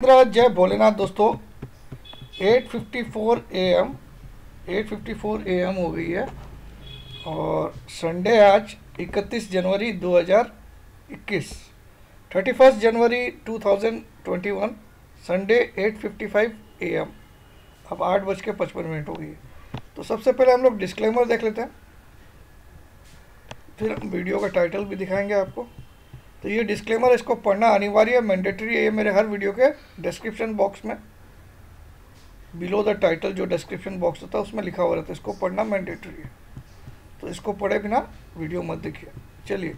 जय भोलेनाथ दोस्तों। 8:54 AM 8:54 AM हो गई है और संडे आज 31 जनवरी 2021, 31 जनवरी 2021 संडे 8:55 AM। अब 8:55 हो गई है। तो सबसे पहले हम लोग डिस्क्लेमर देख लेते हैं, फिर हम वीडियो का टाइटल भी दिखाएंगे आपको। तो ये डिस्क्लेमर, इसको पढ़ना अनिवार्य है, मैंडेटरी है। ये मेरे हर वीडियो के डिस्क्रिप्शन बॉक्स में बिलो द टाइटल जो डिस्क्रिप्शन बॉक्स होता है उसमें लिखा हुआ रहता है, इसको पढ़ना मैंडेटरी है। तो इसको पढ़े बिना वीडियो मत देखिए। चलिए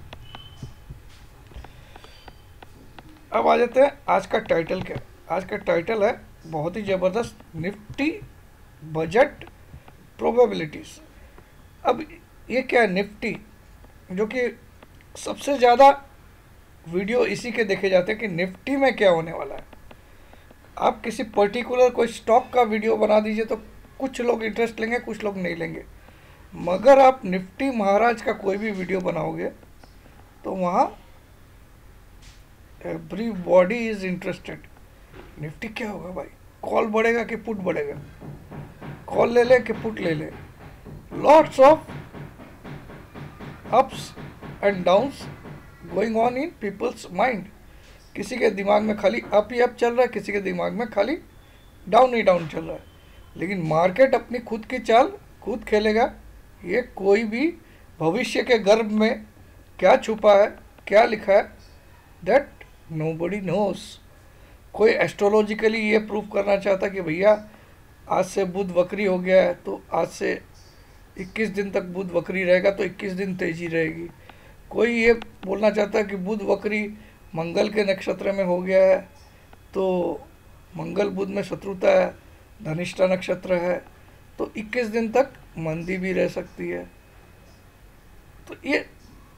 अब आ जाते हैं आज का टाइटल क्या है। आज का टाइटल है बहुत ही ज़बरदस्त, निफ्टी बजट प्रोबेबिलिटीज़। अब ये क्या है निफ्टी, जो कि सबसे ज़्यादा वीडियो इसी के देखे जाते हैं कि निफ्टी में क्या होने वाला है। आप किसी पर्टिकुलर कोई स्टॉक का वीडियो बना दीजिए तो कुछ लोग इंटरेस्ट लेंगे, कुछ लोग नहीं लेंगे। मगर आप निफ्टी महाराज का कोई भी वीडियो बनाओगे तो वहाँ एवरीबॉडी इज इंटरेस्टेड। निफ्टी क्या होगा भाई, कॉल बढ़ेगा कि पुट बढ़ेगा, कॉल ले ले कि पुट ले ले, lots of ups and downs going on in people's mind. किसी के दिमाग में खाली अप ही अप चल रहा है, किसी के दिमाग में खाली डाउन ही डाउन चल रहा है। लेकिन मार्केट अपनी खुद की चाल खुद खेलेगा। ये कोई भी भविष्य के गर्भ में क्या छुपा है, क्या लिखा है, दैट नोबडी नोस। कोई एस्ट्रोलॉजिकली ये प्रूव करना चाहता कि भैया आज से बुध वक्री हो गया है तो आज से 21 दिन तक बुध वक्री रहेगा तो 21 दिन तेजी रहेगी। कोई ये बोलना चाहता है कि बुध वक्री मंगल के नक्षत्र में हो गया है तो मंगल बुध में शत्रुता है, धनिष्ठा नक्षत्र है तो 21 दिन तक मंदी भी रह सकती है। तो ये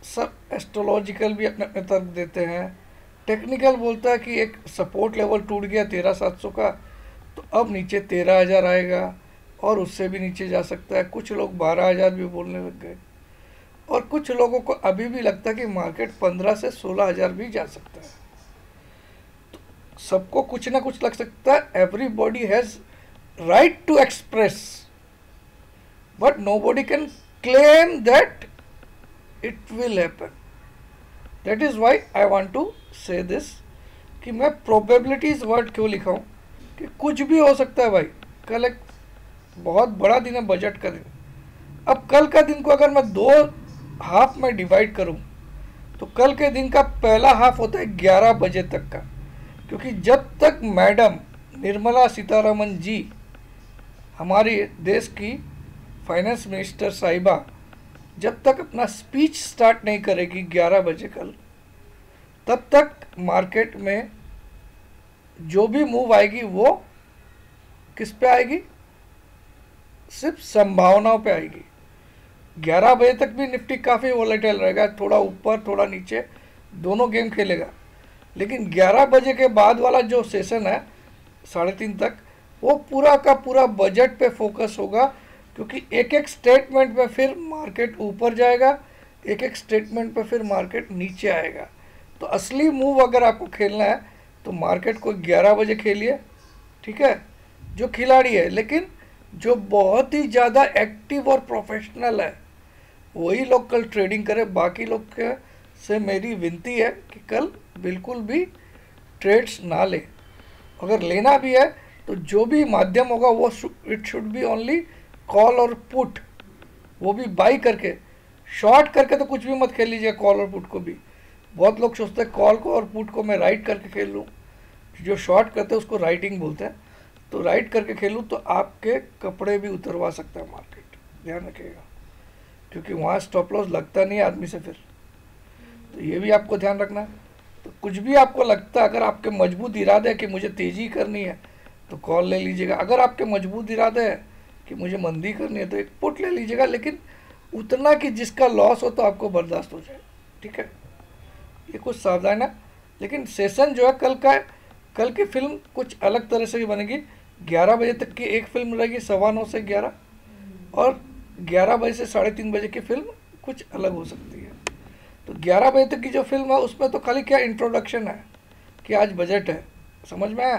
सब एस्ट्रोलॉजिकल भी अपने अपने तर्क देते हैं। टेक्निकल बोलता है कि एक सपोर्ट लेवल टूट गया 13,700 का, तो अब नीचे 13,000 आएगा और उससे भी नीचे जा सकता है। कुछ लोग 12,000 भी बोलने लग गए और कुछ लोगों को अभी भी लगता है कि मार्केट 15 से 16,000 भी जा सकता है। तो सबको कुछ ना कुछ लग सकता है। Everybody has right to express but nobody can claim that it will happen. That is why I want to say this कि मैं प्रोबेबिलिटीज वर्ड क्यों लिखा हूँ कि कुछ भी हो सकता है भाई। कल एक बहुत बड़ा दिन है, बजट का दिन। अब कल का दिन को अगर मैं दो हाफ में डिवाइड करूं तो कल के दिन का पहला हाफ होता है 11 बजे तक का, क्योंकि जब तक मैडम निर्मला सीतारमन जी हमारी देश की फाइनेंस मिनिस्टर साहिबा जब तक अपना स्पीच स्टार्ट नहीं करेगी 11 बजे कल, तब तक मार्केट में जो भी मूव आएगी वो किस पे आएगी, सिर्फ संभावनाओं पे आएगी। 11 बजे तक भी निफ्टी काफ़ी वोलेटाइल रहेगा, थोड़ा ऊपर थोड़ा नीचे दोनों गेम खेलेगा। लेकिन 11 बजे के बाद वाला जो सेशन है 3:30 तक, वो पूरा का पूरा बजट पे फोकस होगा, क्योंकि एक एक स्टेटमेंट पे फिर मार्केट ऊपर जाएगा, एक एक स्टेटमेंट पे फिर मार्केट नीचे आएगा। तो असली मूव अगर आपको खेलना है तो मार्केट को 11 बजे खेलिए, ठीक है, जो खिलाड़ी है। लेकिन जो बहुत ही ज़्यादा एक्टिव और प्रोफेशनल है वही लोग कल ट्रेडिंग करें। बाकी लोग के से मेरी विनती है कि कल बिल्कुल भी ट्रेड्स ना ले। अगर लेना भी है तो जो भी माध्यम होगा वो it should be only call और पुट, वो भी बाई करके। शॉर्ट करके तो कुछ भी मत खेल लीजिए कॉल और पुट को भी। बहुत लोग सोचते हैं कॉल को और पुट को मैं राइट करके खेल लूँ, जो शॉर्ट करते हैं उसको राइटिंग बोलते हैं। तो राइट करके खेलूँ तो आपके कपड़े भी उतरवा सकता है मार्केट, ध्यान रखिएगा, क्योंकि वहाँ स्टॉप लॉस लगता नहीं है आदमी से फिर। तो ये भी आपको ध्यान रखना है। तो कुछ भी आपको लगता है, अगर आपके मजबूत इरादे है कि मुझे तेज़ी करनी है तो कॉल ले लीजिएगा। अगर आपके मजबूत इरादे है कि मुझे मंदी करनी है तो एक पुट ले लीजिएगा, लेकिन उतना कि जिसका लॉस हो तो आपको बर्दाश्त हो जाए, ठीक है। ये कुछ सावधान है। लेकिन सेशन जो है कल की फिल्म कुछ अलग तरह से भी बनेगी। 11 बजे तक की एक फिल्म रहेगी 9:15 से 11, और 11 बजे से 3:30 बजे की फिल्म कुछ अलग हो सकती है। तो 11 बजे तक की जो फिल्म है उसमें तो खाली क्या इंट्रोडक्शन है कि आज बजट है, समझ में आया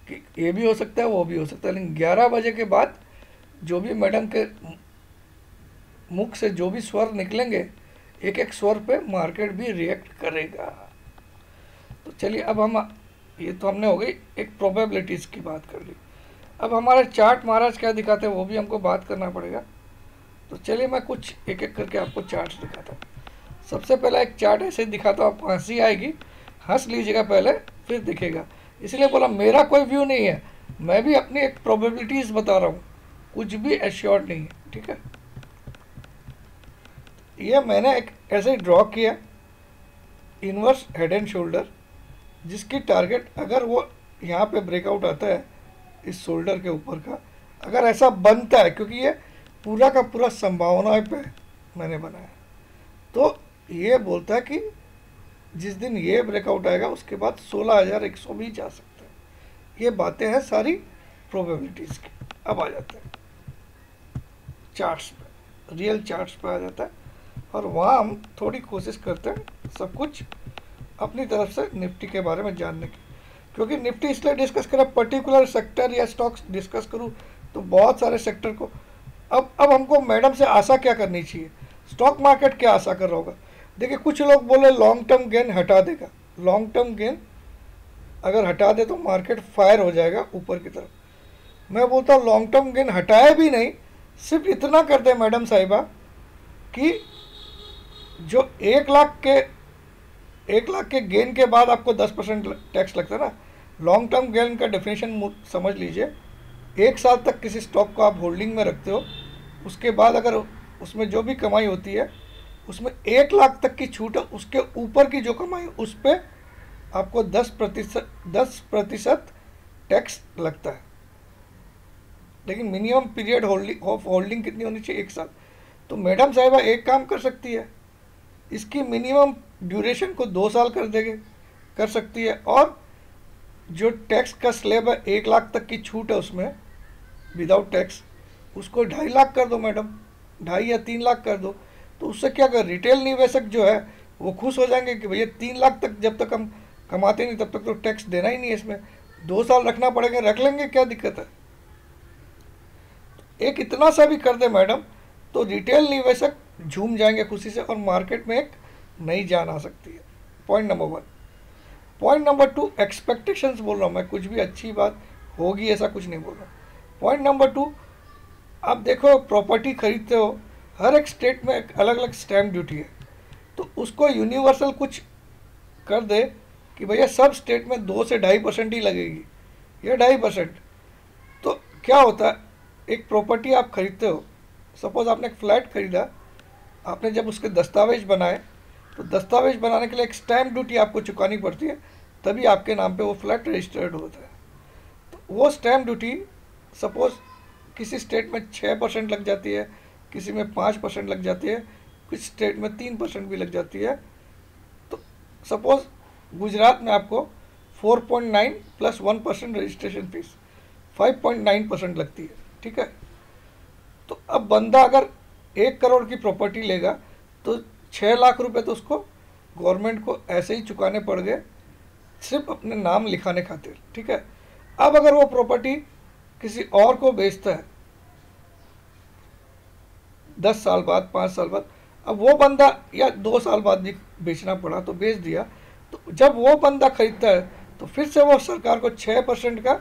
कि ये भी हो सकता है वो भी हो सकता है, लेकिन 11 बजे के बाद जो भी मैडम के मुख से जो भी स्वर निकलेंगे, एक एक स्वर पे मार्केट भी रिएक्ट करेगा। तो चलिए अब हम, ये तो हमने हो गई एक प्रोबेबिलिटीज़ की बात कर ली। अब हमारे चार्ट महाराज क्या दिखाते हैं वो भी हमको बात करना पड़ेगा। तो चलिए मैं कुछ एक एक करके आपको चार्ट्स दिखाता हूँ। सबसे पहला एक चार्ट ऐसे दिखाता हूँ, आपको हंसी आएगी, हंस लीजिएगा पहले फिर दिखेगा। इसलिए बोला मेरा कोई व्यू नहीं है, मैं भी अपनी एक प्रोबेबिलिटीज़ बता रहा हूँ, कुछ भी एश्योर्ड नहीं है, ठीक है। ये मैंने एक ऐसे ड्रॉ किया इनवर्स हेड एंड शोल्डर, जिसकी टारगेट अगर वो यहाँ पे ब्रेकआउट आता है इस शोल्डर के ऊपर का, अगर ऐसा बनता है, क्योंकि ये पूरा का पूरा संभावनाएं पे मैंने बनाया, तो ये बोलता है कि जिस दिन ये ब्रेकआउट आएगा उसके बाद 16,100 भी जा सकता है। ये बातें हैं सारी प्रोबेबिलिटीज़ की। अब आ जाते हैं चार्ट्स पे, रियल चार्ट्स पे आ जाता है, और वहाँ हम थोड़ी कोशिश करते हैं सब कुछ अपनी तरफ से निफ्टी के बारे में जानने की। क्योंकि निफ्टी इसलिए डिस्कस करें, पर्टिकुलर सेक्टर या स्टॉक्स डिस्कस करूँ तो बहुत सारे सेक्टर को अब हमको मैडम से आशा क्या करनी चाहिए, स्टॉक मार्केट क्या आशा कर रहा होगा। देखिए कुछ लोग बोले लॉन्ग टर्म गेन हटा देगा, लॉन्ग टर्म गेन अगर हटा दे तो मार्केट फायर हो जाएगा ऊपर की तरफ। मैं बोलता हूँ लॉन्ग टर्म गेन हटाए भी नहीं, सिर्फ इतना कर दे मैडम साहिबा कि जो 1 लाख के गेन के बाद आपको 10% टैक्स लगता है ना, लॉन्ग टर्म गेन का डेफिनेशन समझ लीजिए। 1 साल तक किसी स्टॉक को आप होल्डिंग में रखते हो, उसके बाद अगर उसमें जो भी कमाई होती है उसमें 1 लाख तक की छूट है, उसके ऊपर की जो कमाई उस पर आपको 10% टैक्स लगता है। लेकिन मिनिमम पीरियड ऑफ होल्डिंग कितनी होनी चाहिए, 1 साल। तो मैडम साहिबा एक काम कर सकती है, इसकी मिनिमम ड्यूरेशन को 2 साल कर सकती है, और जो टैक्स का स्लैब है 1 लाख तक की छूट है उसमें विदाउट टैक्स, उसको 2.5 लाख कर दो मैडम, 2.5 या 3 लाख कर दो। तो उससे क्या कर, रिटेल निवेशक जो है वो खुश हो जाएंगे कि भैया 3 लाख तक जब तक हम कमाते नहीं तब तक तो टैक्स देना ही नहीं है, इसमें 2 साल रखना पड़ेगा, रख लेंगे, क्या दिक्कत है। एक इतना सा भी कर दे मैडम तो रिटेल निवेशक झूम जाएंगे खुशी से, और मार्केट में एक नई जान आ सकती है। Point number 1। Point number 2, expectations बोल रहा हूँ मैं, कुछ भी अच्छी बात होगी ऐसा कुछ नहीं बोल रहा। पॉइंट नंबर 2, आप देखो प्रॉपर्टी खरीदते हो, हर एक स्टेट में एक अलग अलग स्टैम्प ड्यूटी है, तो उसको यूनिवर्सल कुछ कर दे कि भैया सब स्टेट में 2 से 2.5% ही लगेगी, या 2.5%। तो क्या होता है, एक प्रॉपर्टी आप खरीदते हो, सपोज आपने एक फ्लैट खरीदा, आपने जब उसके दस्तावेज बनाए तो दस्तावेज बनाने के लिए एक स्टैम्प ड्यूटी आपको चुकानी पड़ती है, तभी आपके नाम पे वो फ्लैट रजिस्टर्ड होता है। तो वो स्टैम्प ड्यूटी सपोज किसी स्टेट में 6% लग जाती है, किसी में 5% लग जाती है, कुछ स्टेट में 3% भी लग जाती है। तो सपोज गुजरात में आपको 4.9 प्लस 1% रजिस्ट्रेशन फीस 5.9% लगती है, ठीक है। तो अब बंदा अगर 1 करोड़ की प्रॉपर्टी लेगा तो 6 लाख रुपए तो उसको गवर्नमेंट को ऐसे ही चुकाने पड़ गए, सिर्फ अपने नाम लिखाने खातिर, ठीक है। अब अगर वो प्रॉपर्टी किसी और को बेचता है 10 साल बाद, 5 साल बाद, अब वो बंदा या 2 साल बाद भी बेचना पड़ा तो बेच दिया, तो जब वो बंदा खरीदता है तो फिर से वो सरकार को 6% का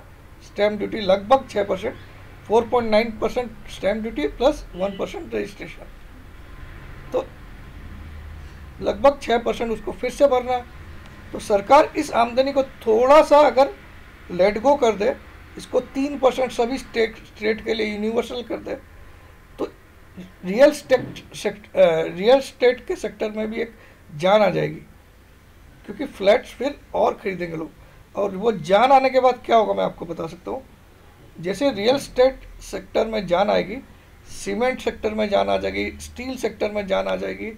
स्टैम्प ड्यूटी, लगभग 6%, 4.9% स्टैम्प ड्यूटी प्लस 1% रजिस्ट्रेशन, तो लगभग 6% उसको फिर से भरना है। तो सरकार इस आमदनी को थोड़ा सा अगर लेट गो कर दे, इसको 3% सभी स्टेट के लिए यूनिवर्सल कर दे, तो रियल स्टेट के सेक्टर में भी एक जान आ जाएगी, क्योंकि फ्लैट्स फिर और खरीदेंगे लोग। और वो जान आने के बाद क्या होगा मैं आपको बता सकता हूँ। जैसे रियल स्टेट सेक्टर में जान आएगी, सीमेंट सेक्टर में जान आ जाएगी, स्टील सेक्टर में जान आ जाएगी,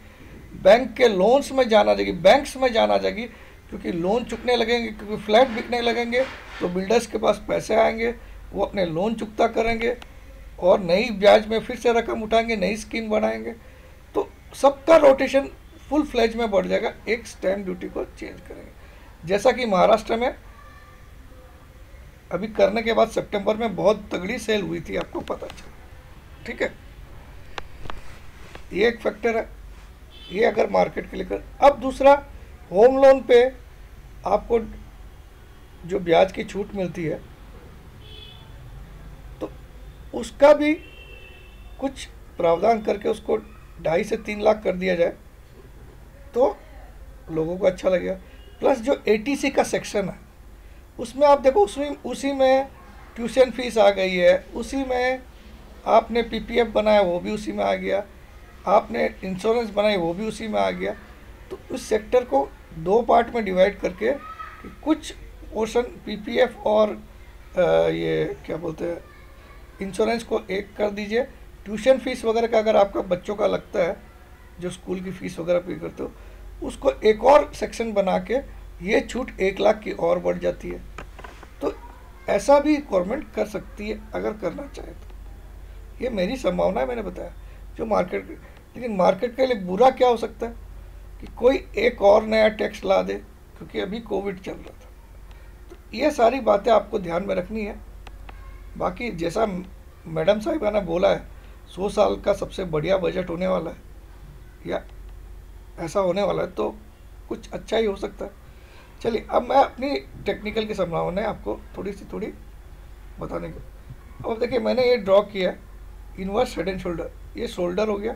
बैंक के लोन्स में जान आ जाएगी, बैंक्स में जान आ जाएगी, क्योंकि लोन चुकने लगेंगे, क्योंकि फ्लैट बिकने लगेंगे तो बिल्डर्स के पास पैसे आएंगे, वो अपने लोन चुकता करेंगे और नई ब्याज में फिर से रकम उठाएंगे, नई स्कीम बनाएंगे, तो सबका रोटेशन फुल फ्लेज में बढ़ जाएगा, एक स्टैम्प ड्यूटी को चेंज करेंगे। जैसा कि महाराष्ट्र में अभी करने के बाद सितंबर में बहुत तगड़ी सेल हुई थी, आपको पता चला। ठीक है, ये एक फैक्टर है, ये अगर मार्केट के लेकर। अब दूसरा, होम लोन पे आपको जो ब्याज की छूट मिलती है तो उसका भी कुछ प्रावधान करके उसको 2.5 से 3 लाख कर दिया जाए तो लोगों को अच्छा लगेगा। प्लस जो एटीसी का सेक्शन है उसमें आप देखो, उसी में ट्यूशन फीस आ गई है, उसी में आपने पीपीएफ बनाया वो भी उसी में आ गया, आपने इंश्योरेंस बनाई वो भी उसी में आ गया। तो उस सेक्टर को 2 पार्ट में डिवाइड करके कि कुछ पोर्शन पीपीएफ और ये क्या बोलते हैं इंश्योरेंस को एक कर दीजिए। ट्यूशन फीस वगैरह का अगर आपका बच्चों का लगता है, जो स्कूल की फ़ीस वगैरह पे करते हो, उसको एक और सेक्शन बना के ये छूट 1 लाख की और बढ़ जाती है। तो ऐसा भी गवर्नमेंट कर सकती है अगर करना चाहे तो। ये मेरी संभावना है, मैंने बताया जो मार्केट। लेकिन मार्केट के लिए बुरा क्या हो सकता है कि कोई एक और नया टैक्स ला दे, क्योंकि अभी कोविड चल रहा था। तो ये सारी बातें आपको ध्यान में रखनी है। बाकी जैसा मैडम साहिबा ने बोला है, 100 साल का सबसे बढ़िया बजट होने वाला है या ऐसा होने वाला है, तो कुछ अच्छा ही हो सकता है। चलिए, अब मैं अपनी टेक्निकल की संभावना है आपको थोड़ी बताने को। अब देखिए, मैंने ये ड्रॉ किया इनवर्स हेड एंड शोल्डर, ये शोल्डर हो गया।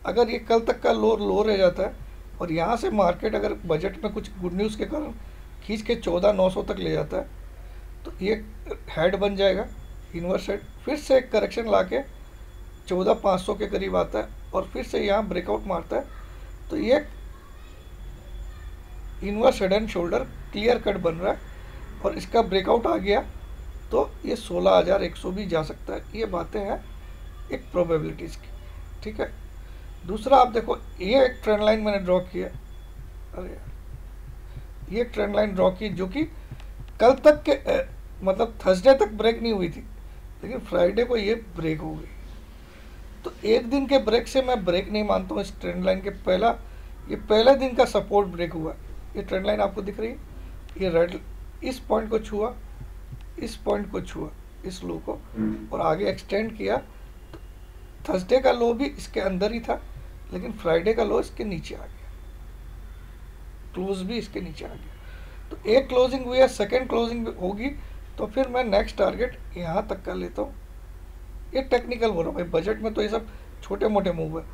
अगर ये कल तक का लो रह जाता है और यहाँ से मार्केट अगर बजट में कुछ गुड न्यूज़ के कारण खींच के 14,900 तक ले जाता है तो ये हेड बन जाएगा, इनवर्स हेड। फिर से एक करेक्शन ला के 14,500 के करीब आता है और फिर से यहाँ ब्रेकआउट मारता है, तो ये inverse head and shoulder clear cut बन रहा है। और इसका ब्रेकआउट आ गया तो ये 16,100 भी जा सकता है। ये बातें हैं एक प्रोबेबिलिटीज़ की। ठीक है, दूसरा आप देखो, ये एक ट्रेंड लाइन मैंने ड्रॉ किया। अरे यार, ये एक ट्रेंड लाइन ड्रॉ की जो कि कल तक के मतलब थर्सडे तक ब्रेक नहीं हुई थी, लेकिन फ्राइडे को ये ब्रेक हो गई। तो एक दिन के ब्रेक से मैं ब्रेक नहीं मानता हूँ इस ट्रेंड लाइन के। ये पहले दिन का सपोर्ट ब्रेक हुआ। ये ट्रेंड लाइन आपको दिख रही है, ये रेड इस पॉइंट को छुआ, इस पॉइंट को छुआ, इस लो को, और आगे एक्सटेंड किया। तो थर्सडे का लो भी इसके अंदर ही था, लेकिन फ्राइडे का लो इसके नीचे आ गया, क्लोज भी इसके नीचे आ गया। तो एक क्लोजिंग हुई है, सेकेंड क्लोजिंग होगी तो फिर मैं नेक्स्ट टारगेट यहाँ तक का लेता हूँ। ये टेक्निकल बोल रहा हूँ भाई, बजट में तो ये सब छोटे मोटे मूव है।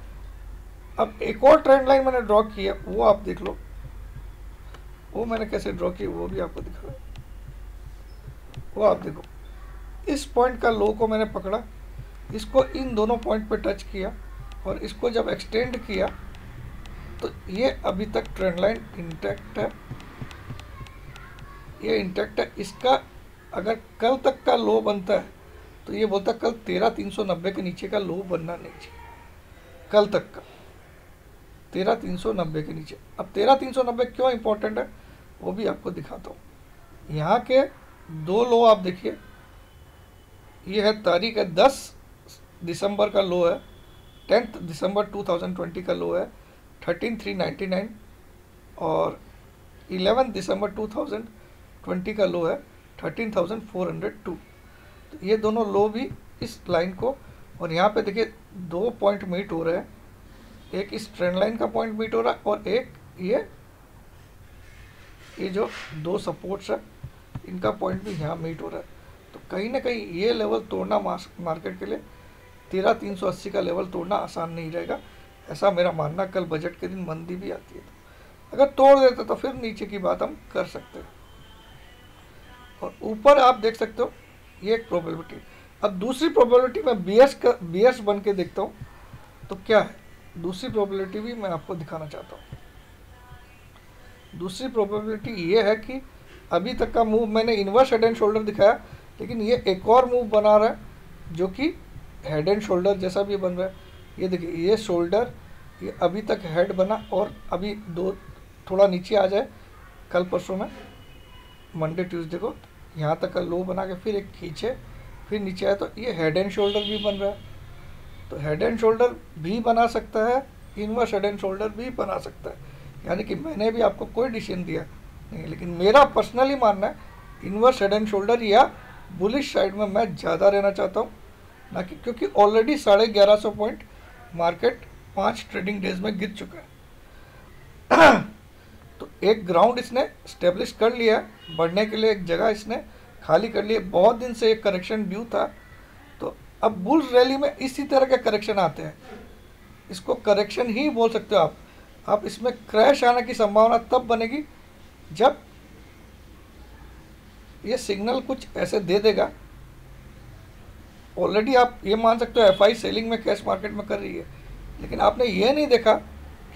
अब एक और ट्रेंड लाइन मैंने ड्रॉ की है, वो आप देख लो। वो मैंने कैसे ड्रॉ की वो भी आपको दिखा रहा है। वो आप देखो, इस पॉइंट का लो को मैंने पकड़ा, इसको इन दोनों पॉइंट पे टच किया और इसको जब एक्सटेंड किया तो ये अभी तक ट्रेंड लाइन इंटैक्ट है, ये इंटैक्ट है। इसका अगर कल तक का लो बनता है तो ये बोलता कल 13,390 के नीचे का लो बनना नहीं चाहिए, कल तक का 13,390 के नीचे। अब 13,390 क्यों इंपॉर्टेंट है वो भी आपको दिखाता हूँ। यहाँ के 2 लो आप देखिए, ये है तारीख है 10 दिसंबर का लो है, 10 दिसंबर 2020 का लो है 13,399 और 11 दिसंबर 2020 का लो है 13,402। तो ये दोनों लो भी इस लाइन को, और यहाँ पे देखिए 2 पॉइंट मीट हो रहे हैं, एक इस ट्रेंड लाइन का पॉइंट मीट हो रहा है और एक ये जो 2 सपोर्ट्स है इनका पॉइंट भी यहाँ मीट हो रहा है। तो कहीं ना कहीं ये लेवल तोड़ना मार्केट के लिए 13,380 का लेवल तोड़ना आसान नहीं रहेगा, ऐसा मेरा मानना। कल बजट के दिन मंदी भी आती है, तो अगर तोड़ देते तो फिर नीचे की बात हम कर सकते हैं। और ऊपर आप देख सकते हो ये एक प्रोबेबिलिटी। अब दूसरी प्रोबेबिलिटी में बीएस बन के देखता हूँ तो क्या है। दूसरी प्रोबेबिलिटी भी मैं आपको दिखाना चाहता हूँ। दूसरी प्रोबेबिलिटी ये है कि अभी तक का मूव मैंने इनवर्स हेड एंड शोल्डर दिखाया, लेकिन ये एक और मूव बना रहा है जो कि हेड एंड शोल्डर जैसा भी बन रहा है। ये देखिए, ये शोल्डर, ये अभी तक हेड बना और अभी थोड़ा नीचे आ जाए कल परसों में, मंडे ट्यूसडे को यहाँ तक का लो बना के फिर एक खींचे, फिर नीचे आए, तो ये हेड एंड शोल्डर भी बन रहा है। तो हेड एंड शोल्डर भी बना सकता है, इनवर्स हेड एंड शोल्डर भी बना सकता है। यानी कि मैंने भी आपको कोई डिसीजन दिया नहीं, लेकिन मेरा पर्सनली मानना है इन्वर्स हेड एंड शोल्डर या बुलिश साइड में मैं ज़्यादा रहना चाहता हूँ, ना कि क्योंकि already 1150 point market 5 trading days में गिर चुका है। तो एक ग्राउंड इसने स्टेब्लिश कर लिया है, बढ़ने के लिए एक जगह इसने खाली कर ली है। बहुत दिन से एक करेक्शन ड्यू था, तो अब बुल्स रैली में इसी तरह के करेक्शन आते हैं, इसको करेक्शन ही बोल सकते हो आप इसमें क्रैश आने की संभावना तब बनेगी जब ये सिग्नल कुछ ऐसे दे देगा। ऑलरेडी आप ये मान सकते हो एफआई सेलिंग में कैश मार्केट में कर रही है, लेकिन आपने ये नहीं देखा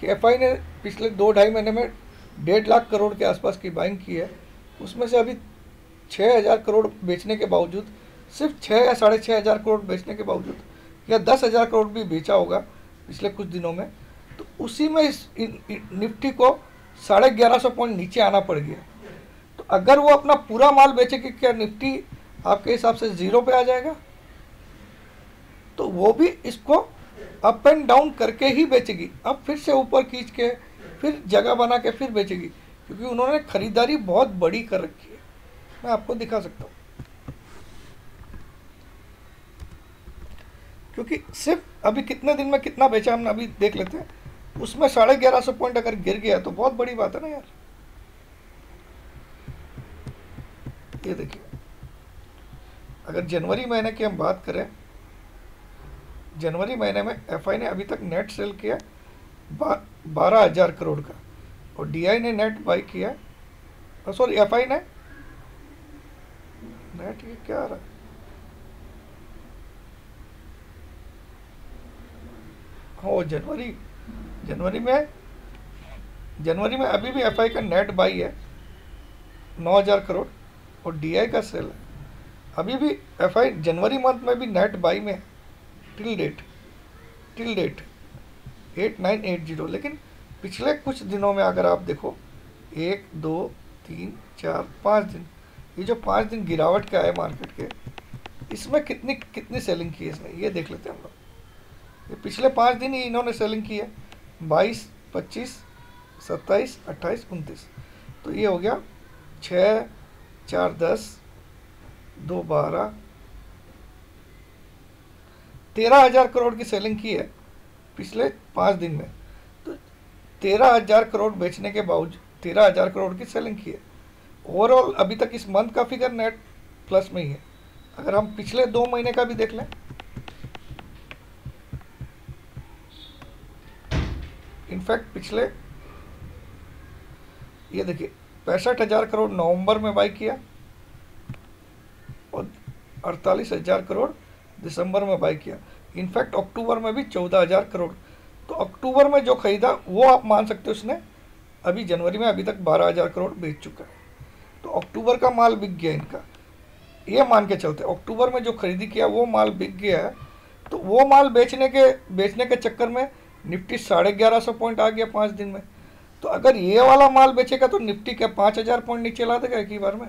कि एफआई ने पिछले 2-2.5 महीने में 1.5 लाख करोड़ के आसपास की बाइंग की है। उसमें से अभी 6,000 करोड़ बेचने के बावजूद, सिर्फ 6 या 6,500 करोड़ बेचने के बावजूद, या 10,000 करोड़ भी बेचा होगा पिछले कुछ दिनों में, तो उसी में इस निफ्टी को 1150 पॉइंट नीचे आना पड़ गया। तो अगर वो अपना पूरा माल बेचेगी, क्या निफ्टी आपके हिसाब से 0 पे आ जाएगा? तो वो भी इसको अप एंड डाउन करके ही बेचेगी, अब फिर से ऊपर खींच के फिर जगह बना के फिर बेचेगी, क्योंकि उन्होंने खरीदारी बहुत बड़ी कर रखी है। मैं आपको दिखा सकता हूँ, क्योंकि सिर्फ अभी कितने दिन में कितना बेचा हमने अभी देख लेते हैं। उसमें 1150 पॉइंट अगर गिर गया तो बहुत बड़ी बात है ना यार। ये देखिए, अगर जनवरी महीने की हम बात करें, जनवरी महीने में एफआई ने अभी तक नेट सेल किया 12,000 करोड़ का, और डीआई ने नेट बाई किया, सॉरी एफआई ने नेट, ये क्या आ रहा है, हाँ जनवरी में अभी भी एफआई का नेट बाई है 9,000 करोड़, और डीआई का सेल है। अभी भी एफआई जनवरी मंथ में भी नेट बाई में टिल डेट 8980। लेकिन पिछले कुछ दिनों में अगर आप देखो, 1 2 3 4 5 दिन, ये जो 5 दिन गिरावट का है मार्केट के, इसमें कितनी सेलिंग की है इसने, ये देख लेते हैं हम लोग। ये पिछले 5 दिन ही इन्होंने सेलिंग की है, 22 25 27 28 29। तो ये हो गया 6 4 10 2 12, 13,000 करोड़ की सेलिंग की है पिछले 5 दिन में। तो 13,000 करोड़ बेचने के बावजूद 13,000 करोड़ की सेलिंग की है। ओवरऑल अभी तक इस मंथ का फिगर नेट प्लस में ही है। अगर हम पिछले 2 महीने का भी देख लें, इनफैक्ट पिछले, ये देखिए 65,000 करोड़ नवंबर में बाई किया, और 48,000 करोड़ दिसंबर में बाई किया। इनफैक्ट अक्टूबर में भी 14,000 करोड़। तो अक्टूबर में जो खरीदा वो आप मान सकते हो उसने अभी जनवरी में अभी तक 12,000 करोड़ बेच चुका है। तो अक्टूबर का माल बिक गया इनका, ये मान के चलते अक्टूबर में जो खरीदी किया वो माल बिक गया है। तो वो माल बेचने के चक्कर में निफ्टी 1150 पॉइंट आ गया 5 दिन में। तो अगर ये वाला माल बेचेगा तो निफ्टी क्या 5,000 पॉइंट नीचे ला देगा एक ही बार में?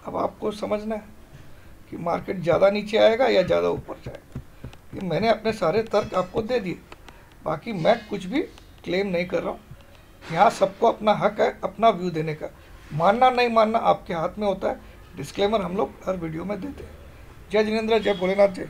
अब आपको समझना है कि मार्केट ज़्यादा नीचे आएगा या ज़्यादा ऊपर जाएगा। ये मैंने अपने सारे तर्क आपको दे दिए, बाकी मैं कुछ भी क्लेम नहीं कर रहा हूँ। यहाँ सबको अपना हक है अपना व्यू देने का, मानना नहीं मानना आपके हाथ में होता है। डिस्क्लेमर हम लोग हर वीडियो में देते हैं। जय जिनेंद्र, जय भोलेनाथ, जय